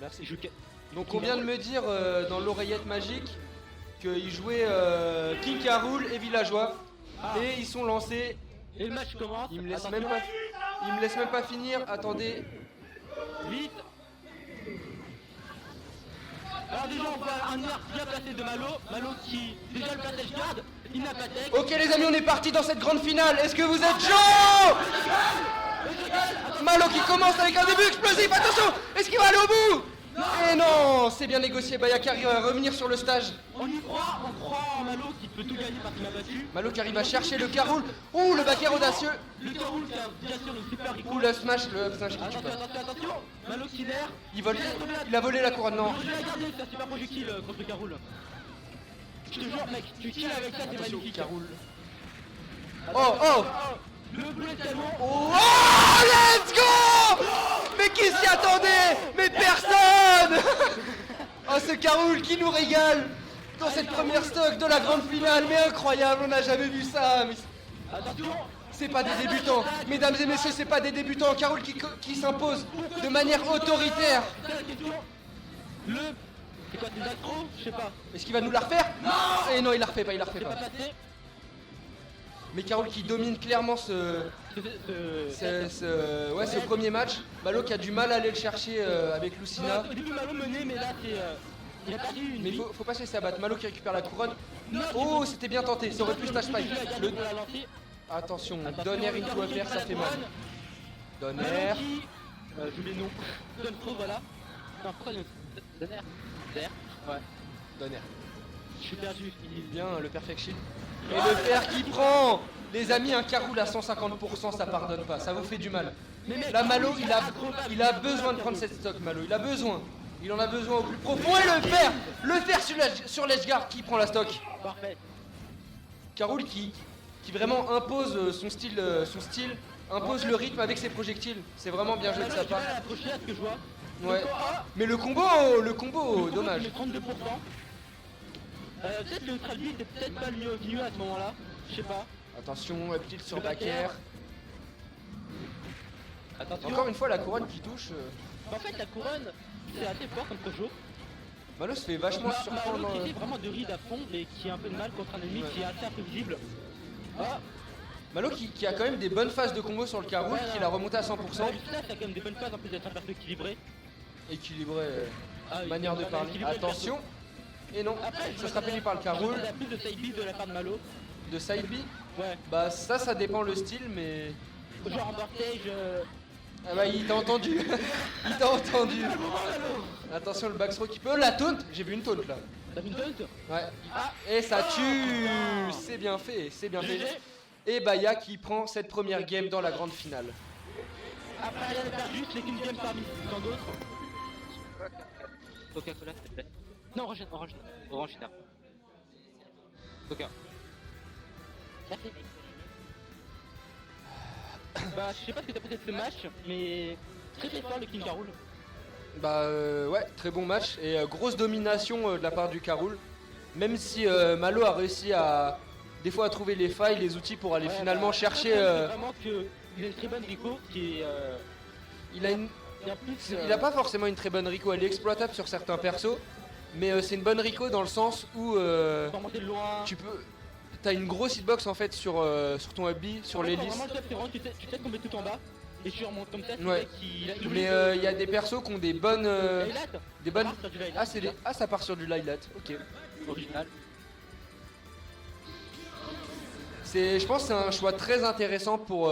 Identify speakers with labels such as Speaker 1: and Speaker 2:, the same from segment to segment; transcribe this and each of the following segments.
Speaker 1: Merci.
Speaker 2: Donc on vient de me dire dans l'oreillette magique qu'ils jouaient King K. Rool et Villageois. Et ils sont lancés.
Speaker 1: Et le match commence.
Speaker 2: Ils me laissent même pas finir. Attendez.
Speaker 1: Vite. Alors déjà on voit un nerf bien placé de Malo. Malo qui déjà le passage garde. Il n'a pas tech.
Speaker 2: Ok les amis, on est parti dans cette grande finale. Est-ce que vous êtes chaud? Malo qui commence avec un début explosif. Attention, est-ce qu'il va aller au bout? Et non, c'est bien négocié. Baya qui arrive à revenir sur le stage.
Speaker 1: On y croit, on croit en Malo qui peut tout gagner parce qu'il a battu.
Speaker 2: Malo qui arrive à chercher le K. Rool. Ouh, le back air audacieux.
Speaker 1: Le K. Rool qui a bien sûr une super recall.
Speaker 2: Ouh, le smash qui tue pas.
Speaker 1: Attention, Malo qui l'air.
Speaker 2: Il a volé la couronne, non.
Speaker 1: Je l'ai gardé, c'est un super projectile contre le K. Rool. Je te jure mec, tu kills avec ça, c'est magnifique.
Speaker 2: K. Rool. Oh.
Speaker 1: Le bleu canon.
Speaker 2: Oh, let's go! Mais qui s'y attendait? Mais personne! Oh, ce K. Rool qui nous régale dans cette première stock de la grande finale. Mais incroyable, on n'a jamais vu ça. Mais
Speaker 1: Attention.
Speaker 2: c'est pas des débutants. Mesdames et messieurs, c'est pas des débutants. K. Rool qui s'impose de manière autoritaire.
Speaker 1: C'est la question. C'est quoi, c'est accro? Je sais pas.
Speaker 2: Est-ce qu'il va nous la refaire? Non! Et non, il la refait pas.
Speaker 1: C'est pas passé.
Speaker 2: Mais K. Rool qui domine clairement ce premier match. Malo qui a du mal à aller le chercher avec Lucina.
Speaker 1: Au début Malo menait mais là c'est... il a perdu une
Speaker 2: Mais
Speaker 1: vie.
Speaker 2: faut pas se laisser abattre. Malo qui récupère la couronne. Oh, c'était bien tenté. Ça aurait pu stage fight. Attention, Donner into FR, ça fait mal. Donner.
Speaker 1: J'oublie le nom. Donne trop, voilà. Non, pourquoi Donner. Ouais.
Speaker 2: Donner.
Speaker 1: Je suis perdu.
Speaker 2: Bien, le perfect shield. Et le fer qui prend. Les amis, un K. Rool à 150%, ça pardonne pas. Ça vous fait du mal. Là, Malo, il a besoin de prendre cette stock, Malo. Il a besoin. Il en a besoin au plus profond. Et le fer sur l'edgeguard qui prend la stock.
Speaker 1: Parfait.
Speaker 2: K. Rool qui vraiment impose son style, impose le rythme avec ses projectiles. C'est vraiment bien joué de sa part.
Speaker 1: Approcher à ce que je vois.
Speaker 2: Ouais. Mais le combo, dommage.
Speaker 1: 32%. Peut-être le neutral B était peut-être pas le mieux à ce moment-là. Je sais pas.
Speaker 2: Attention, uptilt sur back air.
Speaker 1: Attention.
Speaker 2: Encore une fois, la couronne qui touche.
Speaker 1: En fait, la couronne, c'est assez fort comme jeu.
Speaker 2: Malo se fait vachement surprendre.
Speaker 1: Malo qui essaie vraiment de read à fond et qui a un peu de mal contre un ennemi qui est assez imprévisible.
Speaker 2: Malo qui a quand même des bonnes phases de combo sur le K. Rool, qui l'a remonté à 100%.
Speaker 1: Lucina, ça a quand même des bonnes phases en plus d'être un perso équilibré.
Speaker 2: Équilibré, manière de parler. Attention. Et non,
Speaker 1: Après,
Speaker 2: ça sera payé par le K. Rool.
Speaker 1: Il y a plus de side B de la part de Malo.
Speaker 2: De side B.
Speaker 1: Ouais.
Speaker 2: Bah ça dépend le style, mais...
Speaker 1: Genre en portage...
Speaker 2: Ah bah il t'a entendu. Il t'a entendu. Attention le backthrow qui peut... La taunt. J'ai vu une taunt là.
Speaker 1: T'as vu une taunt?
Speaker 2: Ouais. Et ça tue. C'est bien fait, c'est bien fait. Et Baya qui prend cette première game dans la grande finale.
Speaker 1: Après rien n'est perdu, c'est qu'une game parmi tant d'autres. Coca-Cola s'il te plaît. Non, orange China. Coca. Merci. Bah je sais pas ce que t'as pensé de ce match, mais très fort le King K. Rool.
Speaker 2: Bah ouais, très bon match et grosse domination de la part du K. Rool. Même si Malo a réussi à des fois à trouver les failles, les outils pour aller finalement chercher.
Speaker 1: Vraiment qu'il a une très bonne Rico qui est.
Speaker 2: Il a pas forcément une très bonne Rico, elle est exploitable sur certains persos, mais c'est une bonne Rico dans le sens où tu peux. T'as une grosse hitbox en fait sur ton up B, sur l'hélice.
Speaker 1: Tu t'es tombé tout en bas et tu remontes comme ça.
Speaker 2: Ouais. Mais il y a des persos qui ont des bonnes. Ça part sur du Lilat, ok.
Speaker 1: Original.
Speaker 2: Je pense que c'est un choix très intéressant pour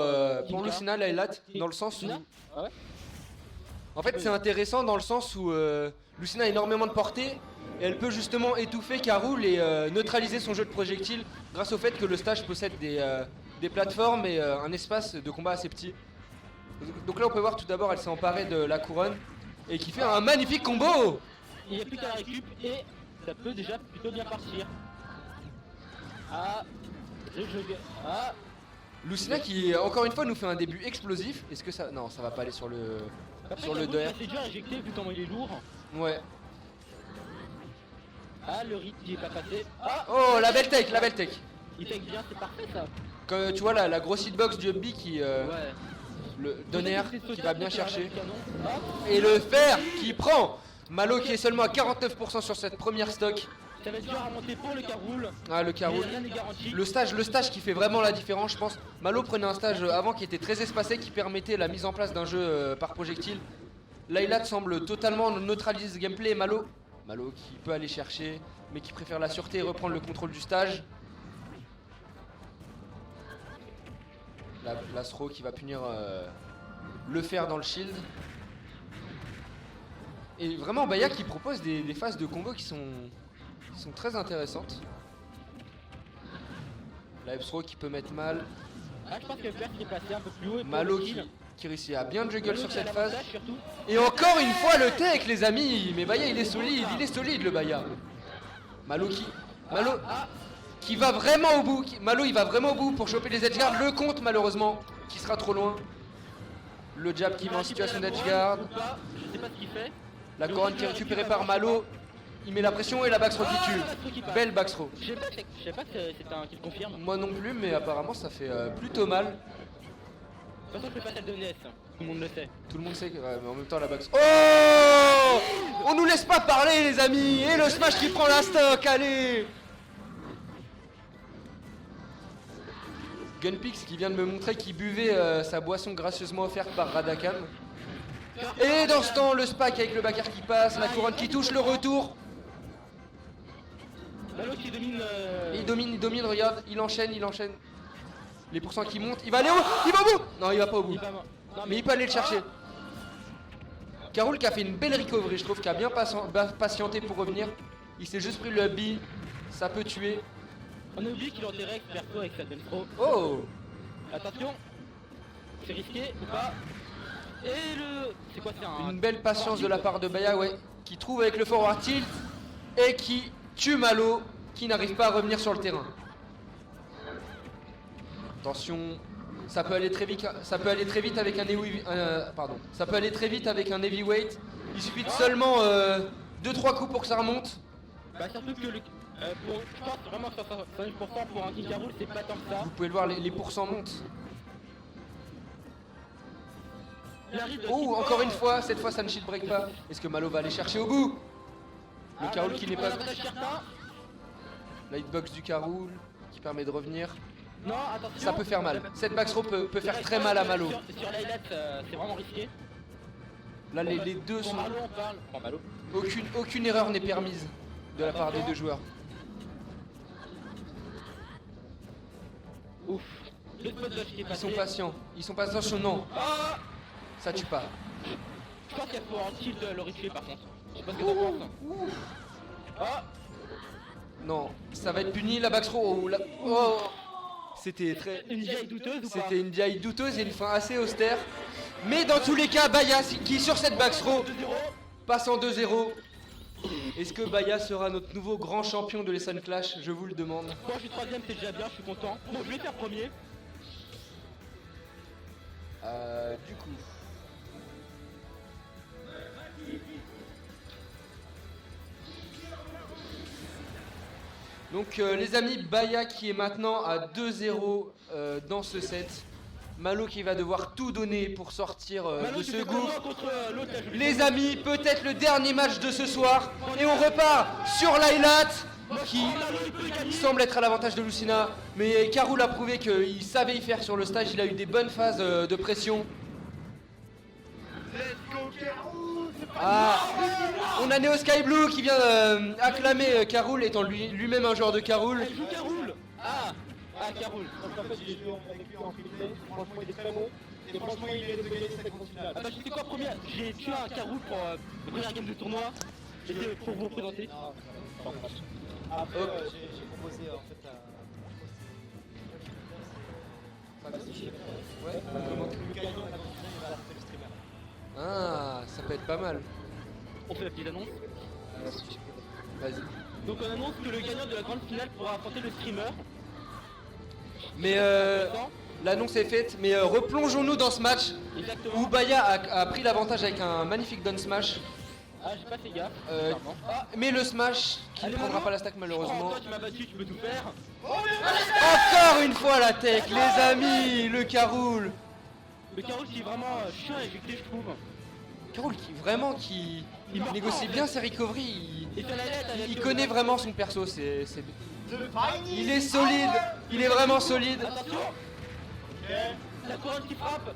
Speaker 2: Lucina Lilat, dans le sens où. En fait, c'est intéressant dans le sens où Lucina a énormément de portée et elle peut justement étouffer K. Rool et neutraliser son jeu de projectiles grâce au fait que le stage possède des plateformes et un espace de combat assez petit. Donc là, on peut voir tout d'abord, elle s'est emparée de la couronne et qui fait un magnifique combo.
Speaker 1: Il n'y a plus qu'à la récup et ça peut déjà plutôt bien partir.
Speaker 2: Lucina qui encore une fois nous fait un début explosif. Est-ce que ça... Non, ça va pas aller sur le... DR.
Speaker 1: C'est dur à injecter vu comment il est lourd.
Speaker 2: Ouais.
Speaker 1: Le rythme qui est pas passé.
Speaker 2: Oh, la belle tech.
Speaker 1: Il take bien, c'est parfait ça.
Speaker 2: Tu vois là, la grosse hitbox du Hubby qui Le Donner qui va bien chercher. Et le fer qui prend. Malo qui est seulement à 49% sur cette première stock.
Speaker 1: Ça va être dur à monter pour le Caroul.
Speaker 2: Ah, le Caroul.
Speaker 1: Mais rien n'est garanti.
Speaker 2: Le stage qui fait vraiment la différence, je pense. Malo prenait un stage avant qui était très espacé, qui permettait la mise en place d'un jeu par projectile. Laylat semble totalement neutraliser ce gameplay. Et Malo qui peut aller chercher, mais qui préfère la sûreté et reprendre le contrôle du stage. L'Astro qui va punir le fer dans le shield. Et vraiment Baya qui propose des phases de combo qui sont très intéressantes. La Epsro qui peut mettre mal.
Speaker 1: Ah, je pense que le fer qui est passé un peu plus haut.
Speaker 2: Malo qui réussit à bien juggle sur cette phase. Et encore une fois le tech les amis. Mais Baya il est solide le Baya. Malo qui va vraiment au bout. Malo il va vraiment au bout pour choper les edgeguards. Le compte malheureusement qui sera trop loin. Le jab qui met en situation d'edgeguard.
Speaker 1: Je sais pas ce qu'il fait.
Speaker 2: La couronne qui est récupérée par Malo. Il met la pression et la backthrow qui tue. Belle backthrow.
Speaker 1: Je sais pas que c'est un qui le confirme.
Speaker 2: Moi non plus mais apparemment ça fait plutôt mal.
Speaker 1: De toute façon je fais pas celle de NES. Tout le monde le sait.
Speaker 2: Tout le monde sait que mais en même temps la backthrow. Oh, on nous laisse pas parler les amis. Et le smash qui prend la stock. Allez. Gunpix qui vient de me montrer qu'il buvait sa boisson gracieusement offerte par Radakam. Et dans ce temps, le Spack avec le backer qui passe, la couronne qui touche, le retour.
Speaker 1: Malo qui domine.
Speaker 2: Il domine, regarde, il enchaîne. Les pourcents qui montent, il va aller où? Il va au bout. Non, il va pas au bout. Mais il peut aller le chercher. Caroul qui a fait une belle recovery, je trouve, qui a bien patienté pour revenir. Il s'est juste pris le B, ça peut tuer.
Speaker 1: On a oublié qu'il enterrait perso avec sa Pro.
Speaker 2: Oh.
Speaker 1: Attention. C'est risqué ou pas? Et le... C'est quoi, c'est un...
Speaker 2: Une belle patience de la part de Baya, ouais. Qui trouve avec le forward tilt. Et qui tue Malo, qui n'arrive pas à revenir sur le terrain. Attention. Ça peut aller très vite avec un ça peut aller très vite avec un heavyweight. Il suffit de seulement 2-3 coups pour que ça remonte.
Speaker 1: Bah surtout que je pense vraiment que 50% pour un King Caroul c'est pas tant que ça.
Speaker 2: Vous pouvez le voir, les pourcents montent. Oh, encore une fois, cette fois ça ne shield break pas. Est-ce que Malo va aller chercher au bout? Le Caroul qui n'est pas... La hitbox du Caroul qui permet de revenir.
Speaker 1: Non, attention.
Speaker 2: Ça peut faire mal. Cette backthrow peut faire très mal à Malo.
Speaker 1: Sur Laylat, c'est vraiment risqué.
Speaker 2: Là, les deux sont...
Speaker 1: Malo, on parle. Malo.
Speaker 2: Aucune erreur n'est permise de la part des deux joueurs.
Speaker 1: Ouf. Le spot dodge qui est passé.
Speaker 2: Ils sont patients sur non. Ça tue pas.
Speaker 1: Je pense qu'il faut en tilt le rituer par contre. Je sais pas ce que t'en penses.
Speaker 2: Non, ça va être puni la backthrow. Oh. C'était très...
Speaker 1: Une DI douteuse ou pas?
Speaker 2: C'était une DI douteuse et une fin assez austère. Mais dans tous les cas, Baya qui sur cette backthrow passe en 2-0. Est-ce que Baya sera notre nouveau grand champion de l'Essen Clash? Je vous le demande.
Speaker 1: Moi je suis troisième, c'est déjà bien, je suis content. Bon, je vais faire premier.
Speaker 2: Du coup... Donc les amis, Baya qui est maintenant à 2-0 dans ce set. Malo qui va devoir tout donner pour sortir de ce gouffre. Les amis, peut-être le dernier match de ce soir. Et on repart sur Laylat qui semble être à l'avantage de Lucina. Mais Caroul a prouvé qu'il savait y faire sur le stage. Il a eu des bonnes phases de pression. Ah, on a Neo Sky Blue qui vient acclamer Caroul étant lui-même un joueur de Caroul.
Speaker 1: Caroul.
Speaker 3: En fait, j'ai joué avec lui en filtré. Franchement, il est très bon. Et franchement, il vient de gagner cette grande finale.
Speaker 1: Ah bah, je sais quoi, premier, j'ai tué un Caroul pour le premier game de tournoi. C'était pour vous présenter.
Speaker 3: Après, j'ai proposé en fait
Speaker 2: Ouais,
Speaker 3: le gagnant de la grande finale, il va affronter le streamer.
Speaker 2: Ah, ça peut être pas mal.
Speaker 1: On fait la petite annonce.
Speaker 2: Vas-y.
Speaker 1: Donc on annonce que le gagnant de la grande finale pourra affronter le streamer.
Speaker 2: Mais l'annonce est faite, mais replongeons-nous dans ce match.
Speaker 1: Exactement.
Speaker 2: Où Baya a pris l'avantage avec un magnifique down smash.
Speaker 1: Ah, j'ai pas fait gaffe.
Speaker 2: Mais le smash qui ne prendra pas la stack malheureusement.
Speaker 1: Toi tu m'as battu, tu peux tout faire.
Speaker 2: Encore une fois la tech, les amis, le Caroul.
Speaker 1: Le Carole qui est vraiment chiant à éjecter, je trouve.
Speaker 2: Carole qui
Speaker 1: Il meurt
Speaker 2: négocie
Speaker 1: pas, en
Speaker 2: bien
Speaker 1: fait.
Speaker 2: ses recoveries.
Speaker 1: Et sur la lettre avec
Speaker 2: Il
Speaker 1: le-
Speaker 2: connaît vraiment son perso. C'est...
Speaker 3: The Fighting.
Speaker 2: Il est solide. Il est vraiment solide.
Speaker 1: Attention,
Speaker 3: Ok.
Speaker 1: la couronne qui frappe.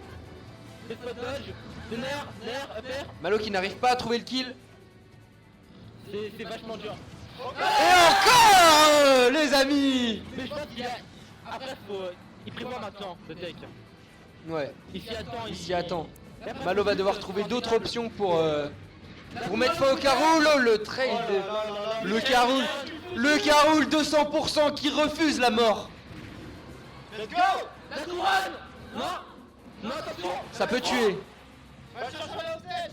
Speaker 1: Le spot dodge. Le nerf, upper.
Speaker 2: Malo qui n'arrive pas à trouver le kill.
Speaker 1: C'est vachement dur.
Speaker 2: Et encore les amis.
Speaker 1: Mais je pense qu'il a... Après, il prévoit maintenant le tech.
Speaker 2: Ouais,
Speaker 1: Il s'y attend.
Speaker 2: il s'y attend. Malo va devoir trouver d'autres options pour mettre fin au Carole. Oh, le trade. Le Carole. Le Carole 200% qui refuse la mort.
Speaker 3: Let's go.
Speaker 1: La couronne. Non. Non, attention.
Speaker 2: Ça peut tuer.
Speaker 3: Va chercher la stage.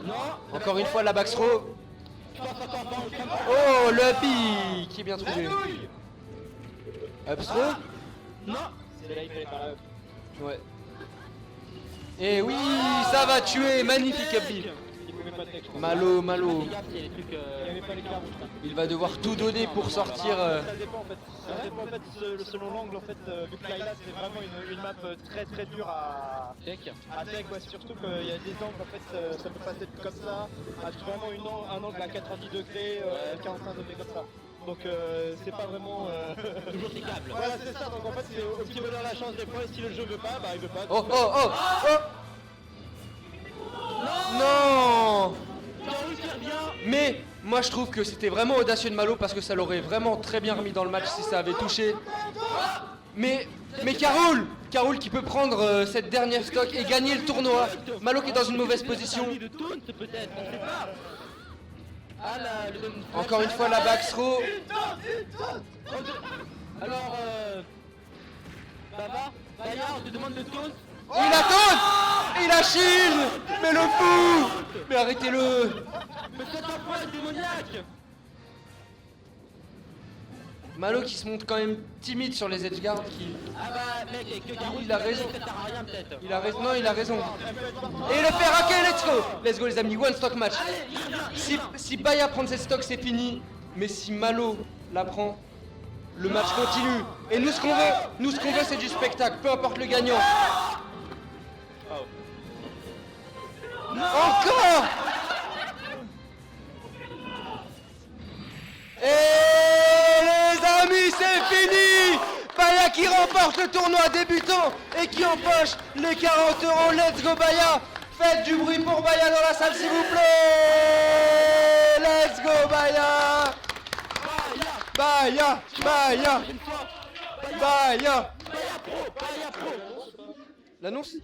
Speaker 1: Non.
Speaker 2: Encore une fois la back throw.
Speaker 1: Je pense encore pas au camp.
Speaker 2: Oh, le happy qui est bien trouvé.
Speaker 3: Douille.
Speaker 2: Up throw.
Speaker 1: Non.
Speaker 3: C'est là, il fallait pas là.
Speaker 2: Ouais. Et oui, ça va tuer. Magnifique happy.
Speaker 3: Il pouvait pas de tech, je crois.
Speaker 2: Malo.
Speaker 1: Fais gaffe, il y a des trucs...
Speaker 3: Il n'y avait pas l'éclair rouge.
Speaker 2: Il va devoir tout donner pour sortir.
Speaker 3: Ça dépend en fait. Ça dépend en fait selon l'angle en fait. Vu que Layla c'est vraiment une map très dure à
Speaker 1: Tech.
Speaker 3: tech. Ouais, surtout qu'il y a des angles en fait. Ça peut passer comme ça. À vraiment un angle à 90 degrés, 45 degrés comme ça. Donc c'est pas vraiment.
Speaker 1: Toujours tes câbles.
Speaker 3: Voilà, c'est ça. Donc en fait, c'est au petit bonheur la chance des fois. Si le jeu veut pas, bah il veut pas.
Speaker 2: Oh. Non.
Speaker 1: Carole qui revient.
Speaker 2: Mais moi je trouve que c'était vraiment audacieux de Malo parce que ça l'aurait vraiment très bien remis dans le match si ça avait touché. Mais Carole qui peut prendre cette dernière stock et gagner le tournoi. Malo qui est dans une mauvaise position.
Speaker 1: De taunt peut-être, on sait pas. Ah là, le...
Speaker 2: Encore une fois la back throw.
Speaker 1: Alors, Baya, on te demande de taunt.
Speaker 2: Il a taunt. Il a shield. Mais le fou. Mais arrêtez-le.
Speaker 1: Mais c'est un point démoniaque.
Speaker 2: Malo qui se montre quand même timide sur les edge guards qui...
Speaker 1: Ah bah mec, avec que Carole,
Speaker 2: Il a raison.
Speaker 1: ça sert à rien peut-être.
Speaker 2: Il a raison, non il a raison. Et le fait raquer, let's go les amis, one stock match.
Speaker 1: Allez, il revient.
Speaker 2: Si Baya prend cette stock c'est fini. Mais si Malo la prend, le match continue. Et nous ce qu'on veut c'est du spectacle, peu importe le gagnant. Encore. Et les amis c'est fini. Baya qui remporte le tournoi débutant et qui empoche les 40 €. Let's go Baya. Faites du bruit pour Baya dans la salle s'il vous plaît. Let's go Baya. Baya.
Speaker 1: Une fois.
Speaker 2: Baya.
Speaker 1: Baya pro.
Speaker 2: L'annonce